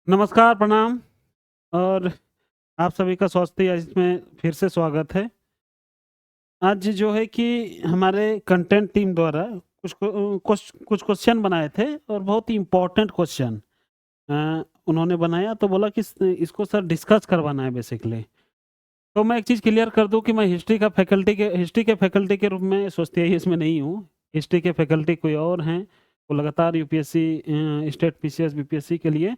नमस्कार, प्रणाम और आप सभी का स्वास्थ्य इसमें फिर से स्वागत है। आज जो है कि हमारे कंटेंट टीम द्वारा कुछ क्वेश्चन बनाए थे और बहुत ही इम्पोर्टेंट क्वेश्चन उन्होंने बनाया तो बोला कि इसको सर डिस्कस करवाना है बेसिकली। तो मैं एक चीज़ क्लियर कर दूँ कि मैं हिस्ट्री के फैकल्टी के रूप में सोचते ही इसमें नहीं हूँ। हिस्ट्री के फैकल्टी कोई और हैं, वो लगातार यूपीएससी स्टेट पीसीएस, बीपीएससी के लिए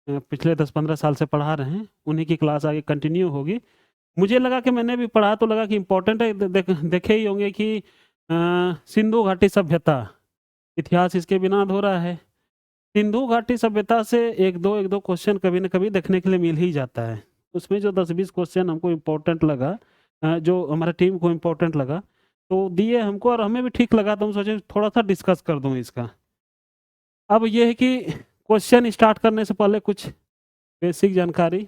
पिछले 10-15 साल से पढ़ा रहे हैं। उन्हीं की क्लास आगे कंटिन्यू होगी। मुझे लगा कि मैंने भी पढ़ा तो लगा कि इम्पोर्टेंट है, देखे ही होंगे कि सिंधु घाटी सभ्यता, इतिहास इसके बिना अधूरा है। सिंधु घाटी सभ्यता से एक दो क्वेश्चन कभी न कभी देखने के लिए मिल ही जाता है। उसमें जो 10-20 क्वेश्चन हमको इम्पोर्टेंट लगा, जो हमारा टीम को इम्पोर्टेंट लगा, तो दिए हमको और हमें भी ठीक लगा, तो हम सोचे थोड़ा-सा डिस्कस कर दूँ इसका। अब ये है कि क्वेश्चन स्टार्ट करने से पहले कुछ बेसिक जानकारी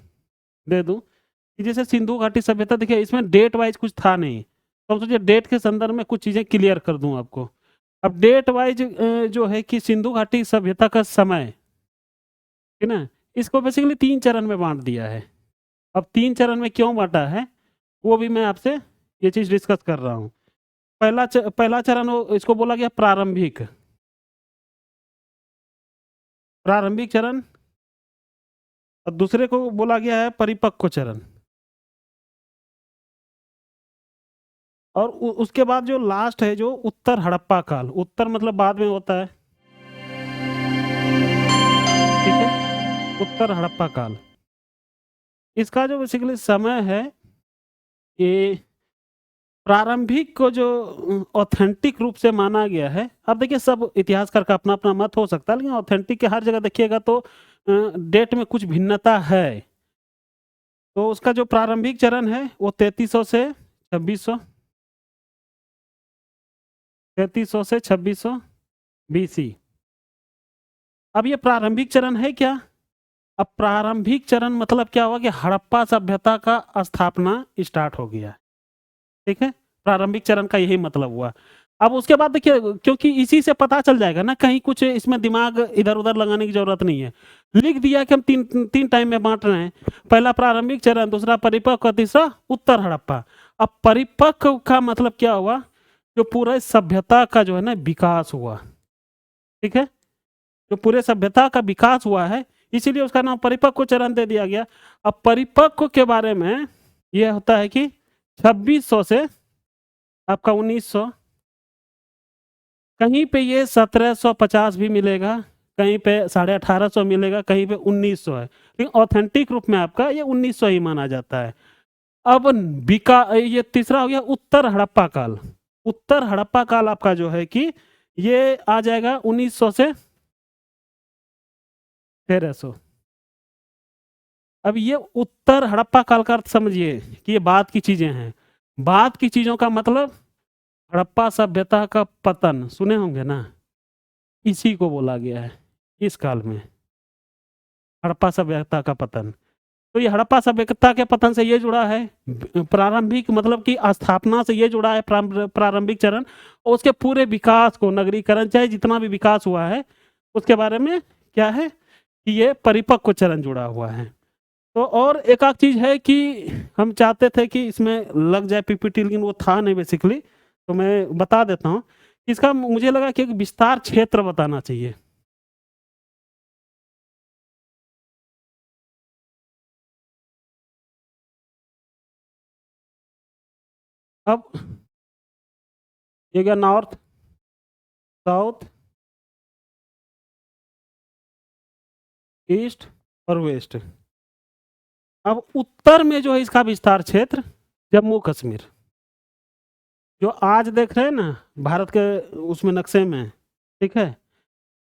दे दूँ कि जैसे सिंधु घाटी सभ्यता, देखिए इसमें डेट वाइज़ कुछ था नहीं। तो हम सोचे डेट के संदर्भ में कुछ चीज़ें क्लियर कर दूँ आपको। अब डेट वाइज़ जो है कि सिंधु घाटी सभ्यता का समय, है ना? इसको बेसिकली 3 चरण में बाँट दिया है। अब 3 चरण में क्यों बाँटा है, वो भी मैं आपसे ये चीज़ डिस्कस कर रहा हूँ। पहला चरण वो इसको बोला गया प्रारंभिक। प्रारंभिक चरण और दूसरे को बोला गया है परिपक्व चरण। और उसके बाद जो लास्ट है, जो उत्तर हड़प्पा काल, उत्तर मतलब बाद में होता है, ठीक है? उत्तर हड़प्पा काल। इसका जो बेसिकली समय है, ये प्रारंभिक को जो ऑथेंटिक रूप से माना गया है। अब देखिए सब इतिहासकार का अपना-अपना मत हो सकता है, लेकिन ऑथेंटिक के हर जगह देखिएगा तो डेट में कुछ भिन्नता है। तो उसका जो प्रारंभिक चरण है वो 3300 से 2600, 3300 से 2600 बीसी। अब ये प्रारंभिक चरण है क्या? अब प्रारंभिक चरण मतलब क्या हुआ कि हड़प्पा सभ्यता का स्थापना स्टार्ट हो गया, ठीक है? प्रारंभिक चरण का यही मतलब हुआ। अब उसके बाद देखिए, क्योंकि इसी से पता चल जाएगा ना, कहीं कुछ इसमें दिमाग इधर-उधर लगाने की ज़रूरत नहीं है। लिख दिया कि हम 3 टाइम में बाँट रहे हैं। पहला प्रारंभिक चरण, दूसरा परिपक्व और तीसरा उत्तर हड़प्पा। अब परिपक्व का मतलब क्या हुआ? जो पूरे सभ्यता का जो है ना विकास हुआ, ठीक है? जो पूरे सभ्यता का विकास हुआ है, इसीलिए उसका नाम परिपक्व चरण दे दिया गया। अब परिपक्व के बारे में ये होता है कि 2600 से आपका 1900, कहीं पे ये 1750 भी मिलेगा, कहीं पे 1850 मिलेगा, कहीं पे 1900 है। लेकिन ऑथेंटिक रूप में आपका ये 1900 ही माना जाता है। अब ये तीसरा हो गया उत्तर हड़प्पा काल। उत्तर हड़प्पा काल आपका जो है कि ये आ जाएगा 1900 से 1300। अब ये उत्तर हड़प्पा काल का अर्थ समझिए कि ये बाद की चीजें हैं। बाद की चीजों का मतलब हड़प्पा सभ्यता का पतन, सुने होंगे ना? इसी को बोला गया है इस काल में, हड़प्पा सभ्यता का पतन। तो ये हड़प्पा सभ्यता के पतन से ये जुड़ा है, प्रारंभिक मतलब कि स्थापना से ये जुड़ा है प्रारंभिक चरण, और उसके पूरे विकास को, नगरीकरण चाहे जितना भी विकास हुआ है उसके बारे में क्या है कि ये परिपक्व चरण जुड़ा हुआ है। तो और एक आध चीज़ है कि हम चाहते थे कि इसमें लग जाए पीपीटी, लेकिन वो था नहीं बेसिकली, तो मैं बता देता हूँ। इसका मुझे लगा कि एक विस्तार क्षेत्र बताना चाहिए। अब ये गया नॉर्थ, साउथ, ईस्ट और वेस्ट। अब उत्तर में जो है इसका विस्तार क्षेत्र जम्मू कश्मीर, जो आज देख रहे हैं ना भारत के उसमें नक्शे में, ठीक है?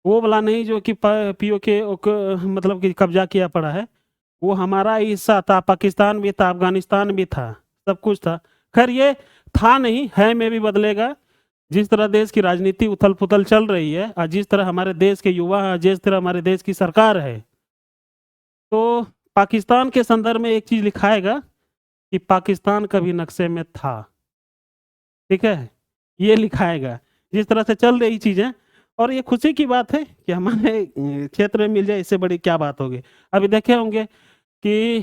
वो वाला नहीं जो कि पीओके मतलब कि कब्जा किया पड़ा है, वो हमारा ही हिस्सा था, पाकिस्तान भी था, अफगानिस्तान भी था, सब कुछ था। खैर ये था नहीं है, में भी बदलेगा। जिस तरह देश की राजनीति उथल-पुथल चल रही है और जिस तरह हमारे देश के युवा हैं, जिस तरह हमारे देश की सरकार है, तो पाकिस्तान के संदर्भ में एक चीज़ लिखाएगा कि पाकिस्तान कभी नक्शे में था, ठीक है? ये लिखाएगा। जिस तरह से चल रही चीज़ें, और ये खुशी की बात है कि हमारे क्षेत्र में मिल जाए, इससे बड़ी क्या बात होगी। अभी देखे होंगे कि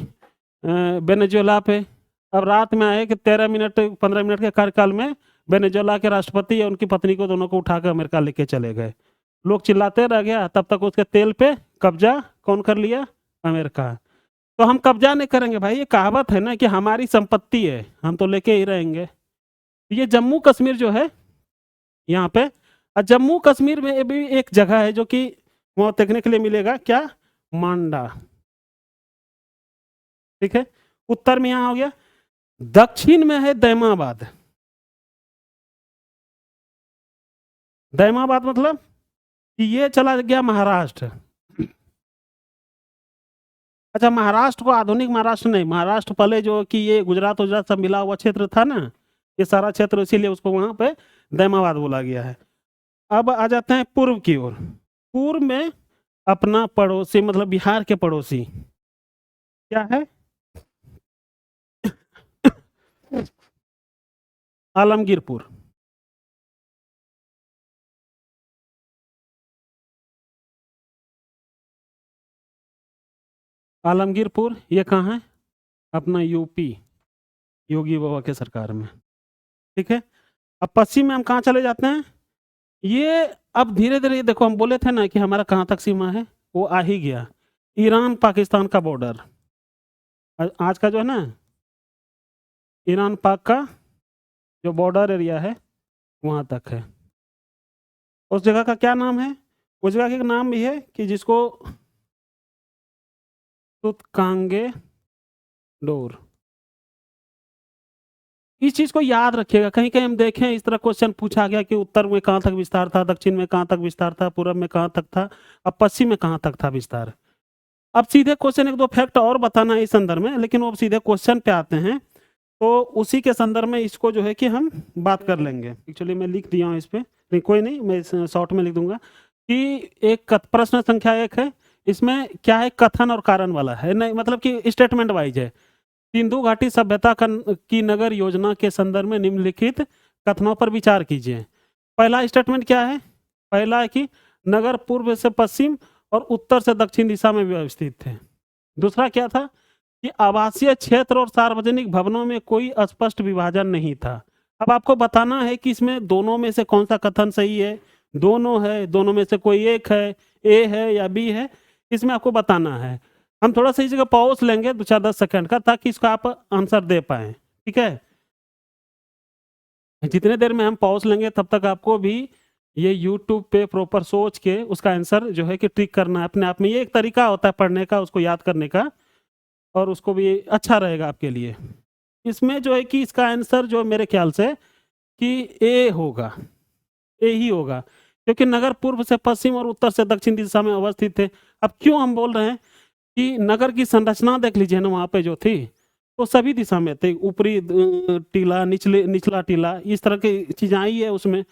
वेनेजुएला पे अब रात में आए कि 13 मिनट 15 मिनट के कार्यकाल में वेनेजुएला के राष्ट्रपति और उनकी पत्नी को दोनों को उठाकर अमेरिका लेके चले गए। लोग चिल्लाते रह गया, तब तक उसके तेल पे कब्जा कौन कर लिया? अमेरिका। तो हम कब्जा नहीं करेंगे भाई, ये कहावत है ना कि हमारी संपत्ति है, हम तो लेके ही रहेंगे। ये जम्मू कश्मीर जो है यहाँ पे, जम्मू कश्मीर में भी एक जगह है जो कि वहाँ देखने के लिए मिलेगा, क्या? मांडा। ठीक है, उत्तर में यहाँ हो गया, दक्षिण में है दैमाबाद। दैमाबाद मतलब कि ये चला गया महाराष्ट्र। अच्छा, महाराष्ट्र को आधुनिक महाराष्ट्र नहीं, महाराष्ट्र पहले जो कि ये गुजरात गुजरात सब मिला हुआ क्षेत्र था ना, ये सारा क्षेत्र, इसीलिए उसको वहां पे दैमाबाद बोला गया है। अब आ जाते हैं पूर्व की ओर। पूर्व में अपना पड़ोसी, मतलब बिहार के पड़ोसी क्या है? आलमगीरपुर। आलमगीरपुर ये कहाँ है? अपना यूपी, योगी बाबा के सरकार में। ठीक है, अब पश्चिम में हम कहाँ चले जाते हैं? ये अब धीरे धीरे देखो, हम बोले थे ना कि हमारा कहाँ तक सीमा है, वो आ ही गया। ईरान पाकिस्तान का बॉर्डर आज का जो है ना, ईरान पाक का जो बॉर्डर एरिया है वहाँ तक है। उस जगह का क्या नाम है? उस जगह का नाम भी है कि जिसको तुतकांगे डोर। इस चीज को याद रखिएगा, कहीं कहीं हम देखें इस तरह क्वेश्चन पूछा गया कि उत्तर में कहाँ तक विस्तार था, दक्षिण में कहाँ तक विस्तार था, पूर्व में कहाँ तक था, अब पश्चिम में कहाँ तक था विस्तार। अब सीधे क्वेश्चन एक दो फैक्ट और बताना है इस संदर्भ में, लेकिन वो सीधे क्वेश्चन पे आते हैं, तो उसी के संदर्भ में इसको जो है कि हम बात कर लेंगे। एक्चुअली मैं लिख दिया हूँ इस पे, नहीं कोई नहीं, मैं शॉर्ट में लिख दूंगा कि एक प्रश्न संख्या 1 है, इसमें क्या है, कथन और कारण वाला है, नहीं मतलब कि स्टेटमेंट वाइज है। सिंधु घाटी सभ्यता की नगर योजना के संदर्भ में निम्नलिखित कथनों पर विचार कीजिए। पहला स्टेटमेंट क्या है? पहला है कि नगर पूर्व से पश्चिम और उत्तर से दक्षिण दिशा में व्यवस्थित थे। दूसरा क्या था कि आवासीय क्षेत्र और सार्वजनिक भवनों में कोई स्पष्ट विभाजन नहीं था। अब आपको बताना है कि इसमें दोनों में से कौन सा कथन सही है, दोनों है, दोनों में से कोई एक है, ए है या बी है, इसमें आपको बताना है। हम थोड़ा सा इस जगह पॉज लेंगे 2-4-10 सेकंड का, ताकि इसका आप आंसर दे पाए। ठीक है, जितने देर में हम पॉज लेंगे तब तक आपको भी ये YouTube पे प्रॉपर सोच के उसका आंसर जो है कि ट्रिक करना है अपने आप में। ये एक तरीका होता है पढ़ने का, उसको याद करने का, और उसको भी अच्छा रहेगा आपके लिए। इसमें जो है कि इसका आंसर जो मेरे ख्याल से कि ए होगा, ए ही होगा, क्योंकि नगर पूर्व से पश्चिम और उत्तर से दक्षिण दिशा में अवस्थित थे। अब क्यों हम बोल रहे हैं कि नगर की संरचना देख लीजिए ना, वहाँ पे जो थी तो सभी दिशा में थे, ऊपरी टीला, निचला टीला, इस तरह की चीजें आई है उसमें।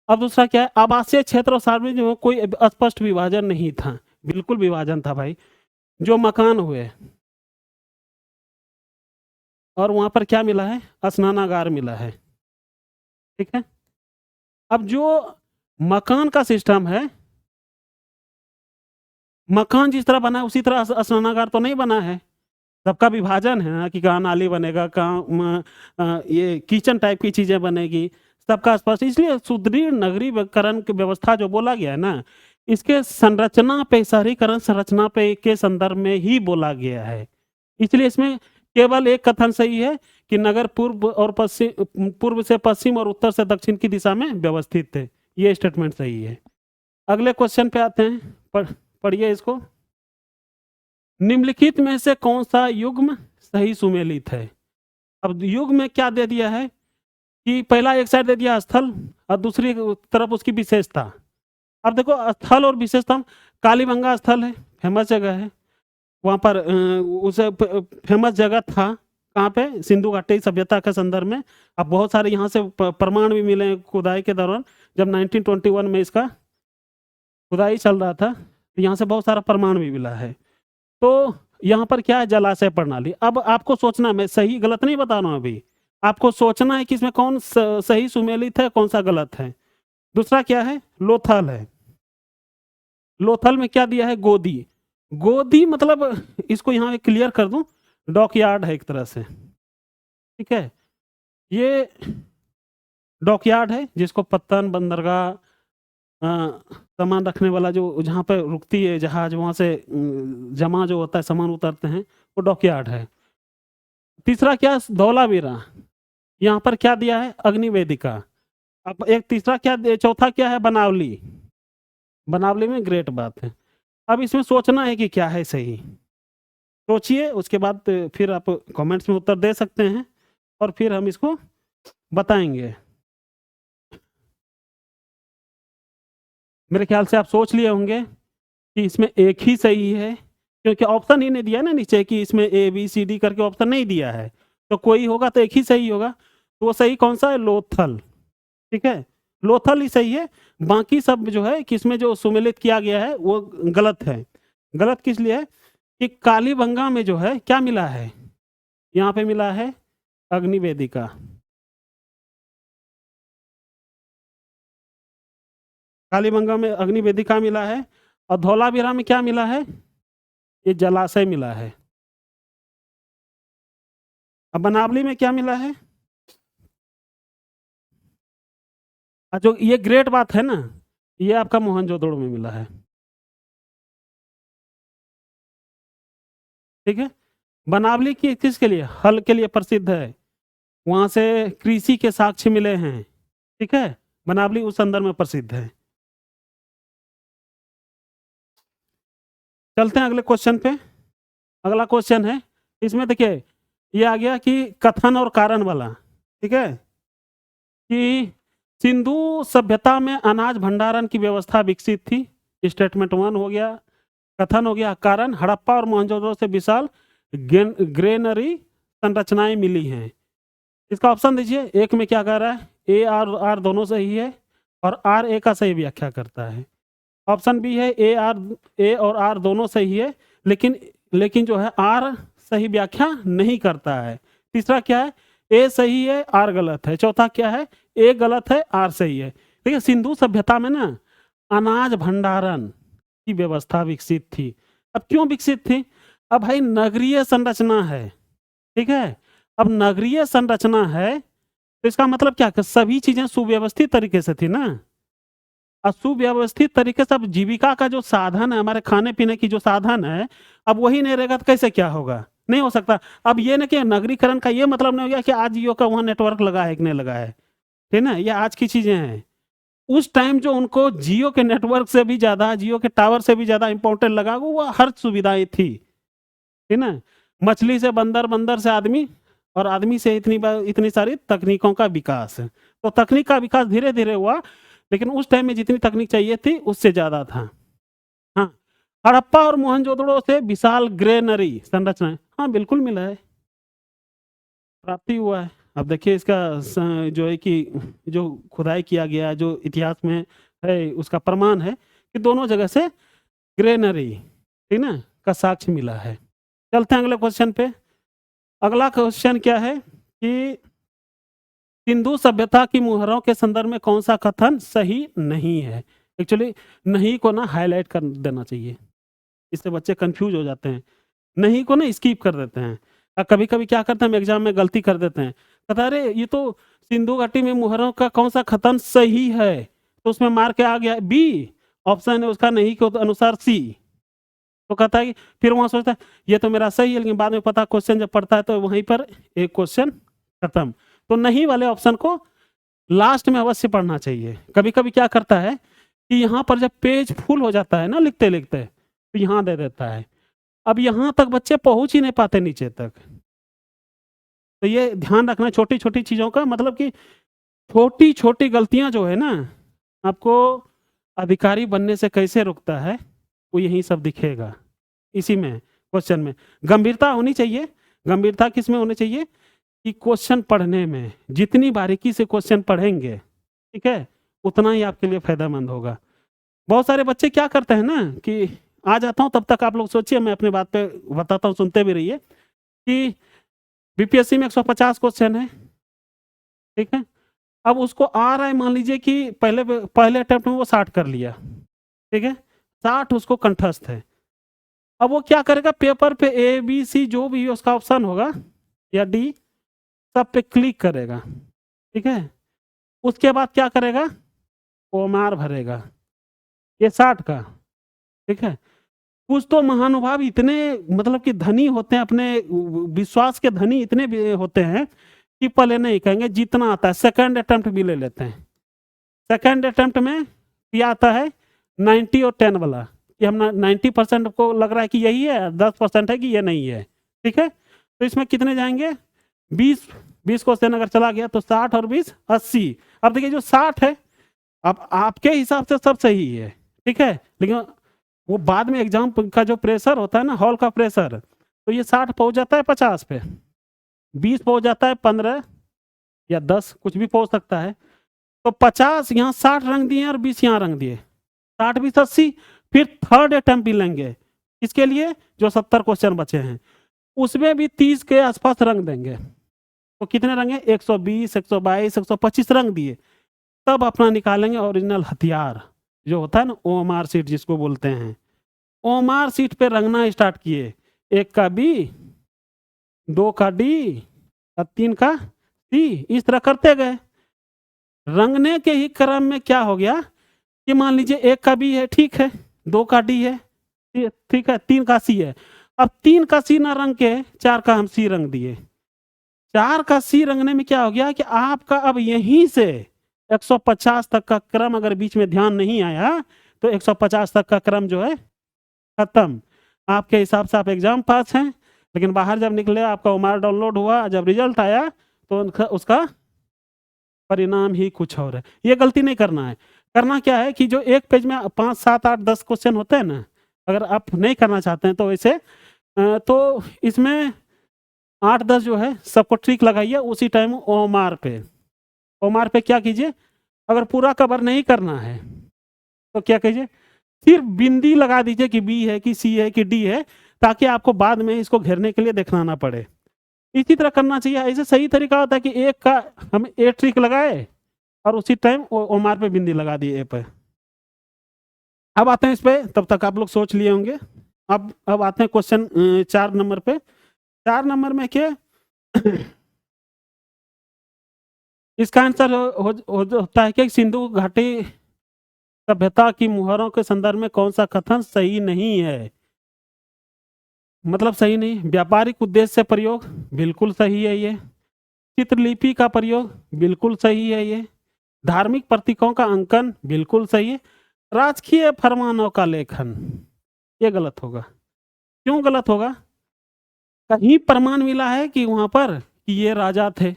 अब दूसरा क्या है, आवासीय क्षेत्र और सार्वजनिक में कोई स्पष्ट विभाजन नहीं था, बिल्कुल विभाजन था भाई। जो मकान हुए और वहां पर क्या मिला है, स्नानागार मिला है। ठीक है, अब जो मकान का सिस्टम है, मकान जिस तरह बना है उसी तरह स्नानागार तो नहीं बना है, सबका विभाजन है ना कि कहाँ नाली बनेगा, कहाँ ये किचन टाइप की चीजें बनेगी, सबका स्पष्ट। इसलिए सुदृढ़ नगरीकरण की व्यवस्था जो बोला गया है ना, इसके संरचना पे, शहरीकरण संरचना पे के संदर्भ में ही बोला गया है। इसलिए इसमें केवल एक कथन सही है कि नगर पूर्व और पश्चिम, पूर्व से पश्चिम और उत्तर से दक्षिण की दिशा में व्यवस्थित थे, ये स्टेटमेंट सही है। अगले क्वेश्चन पे आते हैं, पढ़िए इसको। निम्नलिखित में से कौन सा युग्म सही सुमेलित है? अब युग्म में क्या दे दिया है कि पहला एक साइड दे दिया स्थल और दूसरी तरफ उसकी विशेषता। अब देखो स्थल और विशेषता, कालीबंगा स्थल है, फेमस जगह है, वहाँ पर उसे फेमस जगह था, कहाँ पे, सिंधु घाटी सभ्यता के संदर्भ में। अब बहुत सारे यहाँ से प्रमाण भी मिले खुदाई के दौरान, जब 1921 में इसका खुदाई चल रहा था, तो यहाँ से बहुत सारा प्रमाण भी मिला है। तो यहाँ पर क्या है, जलाशय प्रणाली। अब आपको सोचना, मैं सही गलत नहीं बता रहा हूँ अभी, आपको सोचना है कि इसमें कौन सही सुमेलित है, कौन सा गलत है। दूसरा क्या है, लोथल है, लोथल में क्या दिया है? गोदी। गोदी मतलब इसको यहाँ क्लियर कर दूं, डॉकयार्ड है एक तरह से, ठीक है। ये डॉकयार्ड है जिसको पत्तन, बंदरगाह, सामान रखने वाला जो जहाँ पे रुकती है जहाज, वहां से जमा जो होता है सामान उतारते हैं, वो डॉकयार्ड है। तीसरा क्या? धौलावीरा। यहाँ पर क्या दिया है? अग्निवेदिका। अब एक तीसरा क्या चौथा क्या है? बनावली। बनावली में ग्रेट बात है। अब इसमें सोचना है कि क्या है सही। सोचिए, उसके बाद फिर आप कमेंट्स में उत्तर दे सकते हैं और फिर हम इसको बताएंगे। मेरे ख्याल से आप सोच लिए होंगे कि इसमें एक ही सही है, क्योंकि ऑप्शन ही नहीं दिया ना नीचे कि इसमें ए बी सी डी करके ऑप्शन नहीं दिया है, तो कोई होगा तो एक ही सही होगा। तो वो सही कौन सा है? लोथल, ठीक है। लोथल ही सही है। बाकी सब जो है कि इसमें जो सुमेलित किया गया है वो गलत है। गलत किस लिए है? कि कालीबंगा में जो है क्या मिला है? यहाँ पे मिला है अग्निवेदिका। कालीबंगा में अग्निवेदिका मिला है, और धौलावीरा में क्या मिला है? ये जलाशय मिला है। अब बनावली में क्या मिला है? जो ये ग्रेट बात है ना, ये आपका मोहनजोदड़ो में मिला है, ठीक है। बनावली की किसके लिए? हल के लिए प्रसिद्ध है। वहां से कृषि के साक्ष्य मिले हैं, ठीक है। बनावली उस संदर्भ में प्रसिद्ध है। चलते हैं अगले क्वेश्चन पे। अगला क्वेश्चन है, इसमें देखिए ये आ गया कि कथन और कारण वाला, ठीक है। कि सिंधु सभ्यता में अनाज भंडारण की व्यवस्था विकसित थी, स्टेटमेंट 1 हो गया। कथन हो गया। कारण, हड़प्पा और मोहनजोदड़ो से विशाल ग्रेनरी संरचनाएं मिली हैं। इसका ऑप्शन दीजिए। एक में क्या कह रहा है? ए और आर दोनों सही है, और आर ए का सही व्याख्या करता है। ऑप्शन बी है ए और आर दोनों सही है, लेकिन लेकिन जो है आर सही व्याख्या नहीं करता है। तीसरा क्या है? ए सही है, आर गलत है। चौथा क्या है? ए गलत है, आर सही है। देखिए सिंधु सभ्यता में ना अनाज भंडारण की व्यवस्था विकसित थी। अब क्यों विकसित थी? अब भाई नगरीय संरचना है, ठीक है। अब नगरीय संरचना है तो इसका मतलब क्या? कि सभी चीजें सुव्यवस्थित तरीके से थी ना। असुव्यवस्थित तरीके से अब जीविका का जो साधन है, हमारे खाने पीने की जो साधन है, अब वही नहीं रहेगा तो कैसे क्या होगा? नहीं हो सकता। अब ये ना कि नगरीकरण का ये मतलब नहीं हो गया कि आज जियो का वहां नेटवर्क लगा है कि नहीं लगा है, ठीक ना। ये आज की चीजें हैं। उस टाइम जो उनको जियो के नेटवर्क से भी ज्यादा, जियो के टावर से भी ज्यादा इंपॉर्टेंट लगा, वो हर सुविधाएं थी, ठीक ना। मछली से बंदर, बंदर से आदमी, और आदमी से इतनी सारी तकनीकों का विकास है। तो तकनीक का विकास धीरे धीरे हुआ, लेकिन उस टाइम में जितनी तकनीक चाहिए थी उससे ज्यादा था। हाँ, हड़प्पा और मोहनजोदड़ो से विशाल ग्रेनरी संरचना, हाँ बिल्कुल मिला है, प्राप्ति हुआ है। अब देखिए इसका जो है कि जो खुदाई किया गया, जो इतिहास में है, उसका प्रमाण है कि दोनों जगह से ग्रेनरी, ठीक ना, का साक्ष्य मिला है। चलते हैं अगले क्वेश्चन पे। अगला क्वेश्चन क्या है कि सिंधु सभ्यता की मुहरों के संदर्भ में कौन सा कथन सही नहीं है? एक्चुअली नहीं को ना हाईलाइट कर देना चाहिए, इससे बच्चे कंफ्यूज हो जाते हैं। नहीं को ना स्किप कर देते हैं। कभी कभी क्या करते हैं, हम एग्जाम में गलती कर देते हैं, कहते हैं अरे ये तो सिंधु घाटी में मुहरों का कौन सा कथन सही है, तो उसमें मार के आ गया बी, ऑप्शन है उसका नहीं के अनुसार सी। तो कहता है कि फिर वहां सोचता है ये तो मेरा सही है, लेकिन बाद में पता क्वेश्चन जब पढ़ता है तो वहीं पर एक क्वेश्चन खत्म। तो नहीं वाले ऑप्शन को लास्ट में अवश्य पढ़ना चाहिए। कभी कभी क्या करता है कि यहाँ पर जब पेज फुल हो जाता है ना लिखते लिखते, तो यहाँ दे देता है। अब यहाँ तक बच्चे पहुंच ही नहीं पाते नीचे तक। तो ये ध्यान रखना छोटी छोटी चीजों का, मतलब कि छोटी छोटी गलतियां जो है ना, आपको अधिकारी बनने से कैसे रुकता है, वो यही सब दिखेगा इसी में, क्वेश्चन में। गंभीरता होनी चाहिए। गंभीरता किस में होनी चाहिए? कि क्वेश्चन पढ़ने में जितनी बारीकी से क्वेश्चन पढ़ेंगे, ठीक है, उतना ही आपके लिए फायदेमंद होगा। बहुत सारे बच्चे क्या करते हैं ना कि आ जाता हूं, तब तक आप लोग सोचिए, मैं अपनी बात पे बताता हूं, सुनते भी रहिए। कि बीपीएससी में 150 क्वेश्चन है, ठीक है। अब उसको आ रहा है, मान लीजिए कि पहले पहले अटेम्प्ट में वो 60 कर लिया, ठीक है, 60 उसको कंठस्थ है। अब वो क्या करेगा, पेपर पे ए बी सी जो भी उसका ऑप्शन होगा या डी, सब पे क्लिक करेगा, ठीक है। उसके बाद क्या करेगा, ओमार भरेगा, ये 60 का, ठीक है। कुछ तो महानुभाव इतने मतलब कि धनी होते हैं, अपने विश्वास के धनी इतने भी होते हैं कि पहले नहीं कहेंगे, जितना आता है सेकंड अटेम्प्ट भी ले लेते हैं। सेकंड अटेम्प्ट में क्या आता है, 90 और 10 वाला, कि हम 90% को लग रहा है कि यही है, 10% है कि ये नहीं है, ठीक है। तो इसमें कितने जाएंगे, 20 क्वेश्चन अगर चला गया तो 60 और 20 80। अब देखिए जो 60 है, अब आपके हिसाब से सब सही है, ठीक है, लेकिन वो बाद में एग्जाम का जो प्रेशर होता है ना, हॉल का प्रेशर, तो ये 60 पहुंच जाता है 50 पे, 20 पहुंच जाता है 15 या 10, कुछ भी पहुंच सकता है। तो 50 यहाँ 60 रंग दिए और 20 यहाँ रंग दिए, 60 20 80। फिर थर्ड अटेम्प्ट भी लेंगे, इसके लिए जो 70 क्वेश्चन बचे हैं उसमें भी 30 के आसपास रंग देंगे। तो कितने रंगे, 120 122 125 रंग दिए, तब अपना निकालेंगे ओरिजिनल हथियार जो होता है ना, ओएमआर सीट जिसको बोलते हैं। ओएमआर सीट पे रंगना स्टार्ट किए, 1 का बी, 2 का डी और 3 का सी, इस तरह करते गए। रंगने के ही क्रम में क्या हो गया कि मान लीजिए 1 का बी है, ठीक है, 2 का डी है, ठीक है, 3 का सी है। अब 3 का सी ना रंग के 4 का हम सी रंग दिए। 4 का सी रंगने में क्या हो गया कि आपका अब यहीं से 150 तक का क्रम, अगर बीच में ध्यान नहीं आया तो 150 तक का क्रम जो है खत्म। आपके हिसाब से आप एग्जाम पास हैं, लेकिन बाहर जब निकले, आपका ओमार डाउनलोड हुआ, जब रिजल्ट आया तो उसका परिणाम ही कुछ और है। ये गलती नहीं करना है। करना क्या है कि जो एक पेज में 5 7 8 10 क्वेश्चन होते हैं ना, अगर आप नहीं करना चाहते हैं तो वैसे तो इसमें 8 10 जो है सबको ट्रिक लगाइए, उसी टाइम ओमार पे क्या कीजिए, अगर पूरा कवर नहीं करना है तो क्या कीजिए, सिर्फ बिंदी लगा दीजिए कि बी है कि सी है कि डी है, ताकि आपको बाद में इसको घेरने के लिए देखना ना पड़े। इसी तरह करना चाहिए। ऐसे सही तरीका होता है कि एक का हम ए ट्रिक लगाए और उसी टाइम ओमार पे बिंदी लगा दी ए पे। अब आते हैं इस पे, तब तक आप लोग सोच लिए होंगे। अब आते हैं क्वेश्चन 4 नंबर पे। 4 नंबर में क्या इसका आंसर होता है कि सिंधु घाटी सभ्यता की मुहरों के संदर्भ में कौन सा कथन सही नहीं है। मतलब सही नहीं, व्यापारिक उद्देश्य से प्रयोग बिल्कुल सही है ये, चित्रलिपि का प्रयोग बिल्कुल सही है ये, धार्मिक प्रतीकों का अंकन बिल्कुल सही है, राजकीय फरमानों का लेखन ये गलत होगा। क्यों गलत होगा, कहीं प्रमाण मिला है कि वहां पर कि ये राजा थे,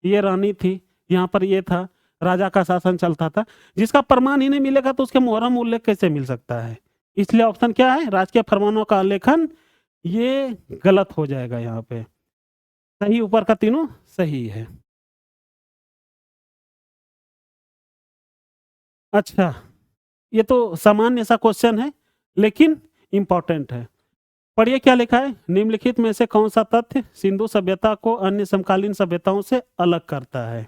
ये रानी थी, यहाँ पर ये था, राजा का शासन चलता था, जिसका प्रमाण ही नहीं मिलेगा तो उसके मुहर्रम उल्लेख कैसे मिल सकता है। इसलिए ऑप्शन क्या है, राजकीय फरमानों का लेखन, ये गलत हो जाएगा यहाँ पे। सही ऊपर का तीनों सही है। अच्छा, ये तो सामान्य सा क्वेश्चन है लेकिन इंपॉर्टेंट है। पढ़िए क्या लिखा है, निम्नलिखित में से कौन सा तथ्य सिंधु सभ्यता को अन्य समकालीन सभ्यताओं से अलग करता है।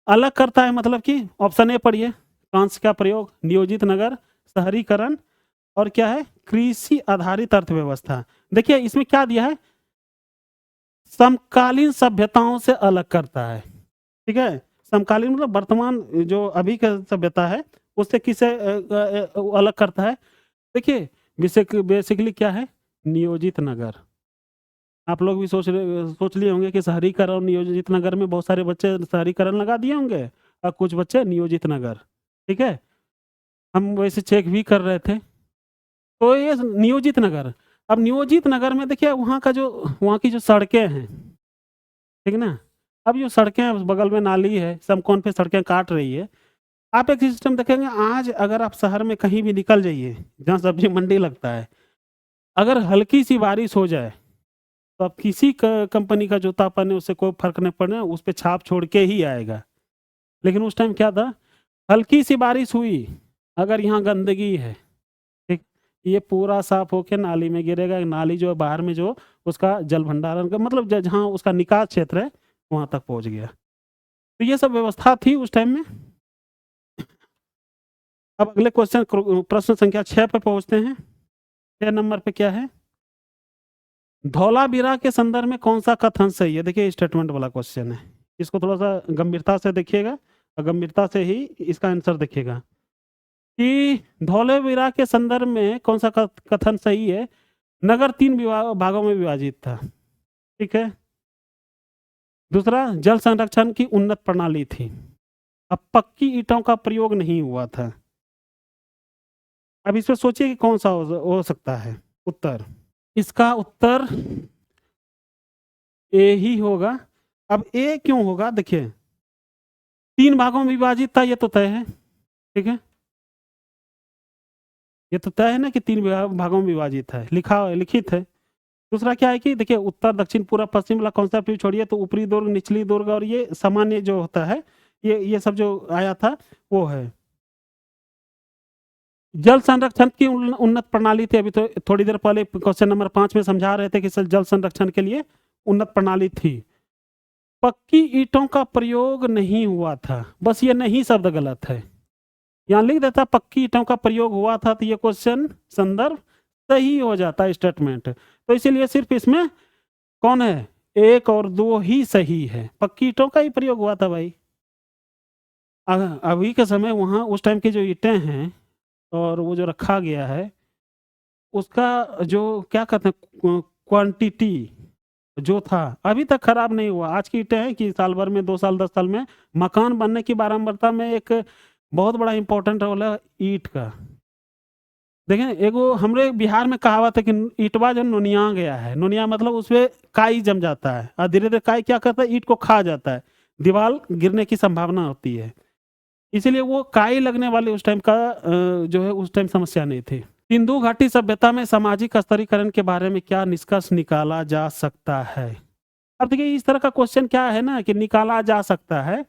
अलग करता है मतलब कि ऑप्शन ए पढ़िए, कांस का प्रयोग, नियोजित नगर, शहरीकरण और क्या है, कृषि आधारित अर्थव्यवस्था। देखिए इसमें क्या दिया है, समकालीन सभ्यताओं से अलग करता है, ठीक है। समकालीन मतलब वर्तमान जो अभी का सभ्यता है उससे किसे अलग करता है। देखिए बेसिकली क्या है, नियोजित नगर। आप लोग भी सोच लिए होंगे कि शहरीकरण और नियोजित नगर में बहुत सारे बच्चे शहरीकरण लगा दिए होंगे और कुछ बच्चे नियोजित नगर, ठीक है। हम वैसे चेक भी कर रहे थे, तो ये नियोजित नगर। अब नियोजित नगर में देखिए वहाँ की जो सड़कें हैं, ठीक है ना। अब जो सड़कें बगल में नाली है, समकोण पे सड़कें काट रही है। आप एक सिस्टम देखेंगे, आज अगर आप शहर में कहीं भी निकल जाइए जहाँ सब्जी मंडी लगता है, अगर हल्की सी बारिश हो जाए तो अब किसी कंपनी का जूता पहने उससे कोई फर्क नहीं पड़ना, उस पर छाप छोड़ के ही आएगा। लेकिन उस टाइम क्या था, हल्की सी बारिश हुई, अगर यहाँ गंदगी है, ठीक, ये पूरा साफ होके नाली में गिरेगा। नाली जो है बाहर में जो उसका जल भंडारण का मतलब जहाँ उसका निकास क्षेत्र है वहां तक पहुंच गया। तो ये सब व्यवस्था थी उस टाइम में। अब अगले क्वेश्चन प्रश्न संख्या 6 पे पहुंचते हैं। 6 नंबर पे क्या है? धौलावीरा के संदर्भ में कौन सा कथन सही है? देखिए स्टेटमेंट वाला क्वेश्चन है, इसको थोड़ा सा गंभीरता से देखिएगा और गंभीरता से ही इसका आंसर देखिएगा कि धौलावीरा के संदर्भ में कौन सा कथन सही है। नगर 3 भागों में विभाजित था, ठीक है। दूसरा, जल संरक्षण की उन्नत प्रणाली थी। अब पक्की ईंटों का प्रयोग नहीं हुआ था। अब इसमें सोचिए कि कौन सा हो सकता है उत्तर। इसका उत्तर ए ही होगा। अब ए क्यों होगा? देखिए 3 भागों में विभाजित था, ये तो तय है, ठीक है। ये तो तय है ना कि 3 भागों में विभाजित है, लिखित है। दूसरा क्या है कि देखिए उत्तर दक्षिण पूर्व पश्चिम वाला कॉन्सेप्ट भी छोड़िए, तो ऊपरी दुर्ग निचली दुर्ग और ये सामान्य जो होता है, ये सब जो आया था वो है। जल संरक्षण की उन्नत प्रणाली थी, अभी तो थोड़ी देर पहले क्वेश्चन नंबर 5 में समझा रहे थे कि जल संरक्षण के लिए उन्नत प्रणाली थी। पक्की ईंटों का प्रयोग नहीं हुआ था, बस ये नहीं शब्द गलत है, यहाँ लिख देता पक्की ईंटों का प्रयोग हुआ था, तो ये क्वेश्चन संदर्भ सही हो जाता स्टेटमेंट। तो इसीलिए सिर्फ इसमें कौन है, 1 और 2 ही सही है। पक्की ईंटों का ही प्रयोग हुआ था भाई। अभी के समय वहाँ उस टाइम की जो ईंटें हैं और वो जो रखा गया है, उसका जो क्या कहते हैं क्वांटिटी जो था अभी तक खराब नहीं हुआ। आज की ईंटें हैं कि साल भर में, 2 साल 10 साल में मकान बनने की बारंबारता में एक बहुत बड़ा इंपॉर्टेंट रोल है ईंट का। देखें, एगो हमरे बिहार में कहावत है कि ईंटवा जो नुनिया गया है, नुनिया मतलब उसमें काई जम जाता है और धीरे धीरे काई क्या करता है, ईंट को खा जाता है, दीवार गिरने की संभावना होती है। इसीलिए वो काई लगने वाले उस टाइम का जो है उस टाइम समस्या नहीं थी। सिंधु घाटी सभ्यता में सामाजिक स्तरीकरण के बारे में क्या निष्कर्ष निकाला जा सकता है? अब देखिए इस तरह का क्वेश्चन क्या है ना कि निकाला जा सकता है,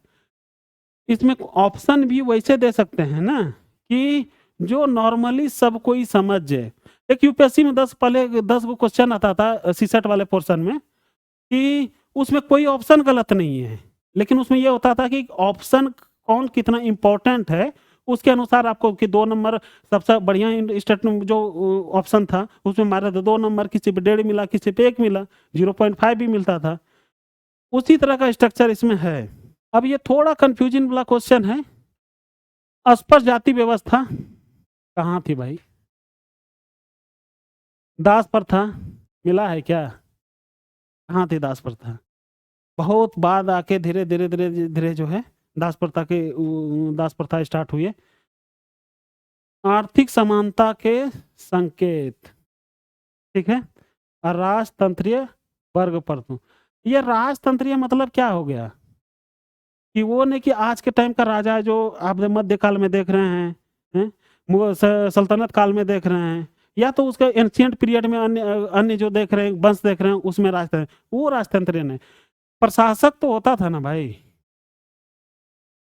इसमें ऑप्शन भी वैसे दे सकते हैं ना कि जो नॉर्मली सब कोई समझ जाए। एक यूपीएससी में 10 गो क्वेश्चन आता था सीसेट वाले पोर्शन में कि उसमें कोई ऑप्शन गलत नहीं है, लेकिन उसमें यह होता था कि ऑप्शन कौन कितना इंपॉर्टेंट है उसके अनुसार आपको कि 2 नंबर सबसे बढ़िया स्टेटमेंट जो ऑप्शन था उसमें मारे थे 2 नंबर, किसी पे 1.5 मिला, किसी पे 1 मिला, 0.5 भी मिलता था। उसी तरह का स्ट्रक्चर इसमें है। अब ये थोड़ा कंफ्यूजन वाला क्वेश्चन है। अस्पष्ट जाति व्यवस्था कहाँ थी भाई? दास प्रथा मिला है क्या? कहाँ थी दास प्रथा? बहुत बाद आके धीरे धीरे धीरे धीरे जो है दास प्रथा स्टार्ट हुई है। आर्थिक समानता के संकेत, ठीक है। और राजतंत्रीय वर्ग प्रथम, ये राजतंत्रीय मतलब क्या हो गया कि वो नहीं कि आज के टाइम का राजा है जो आप मध्यकाल में देख रहे हैं, सल्तनत काल में देख रहे हैं, या तो उसका एंशियंट पीरियड में अन्य अन्य जो देख रहे हैं वंश देख रहे हैं उसमें राजतंत्र, वो राजतंत्रीय नहीं। प्रशासक तो होता था ना भाई,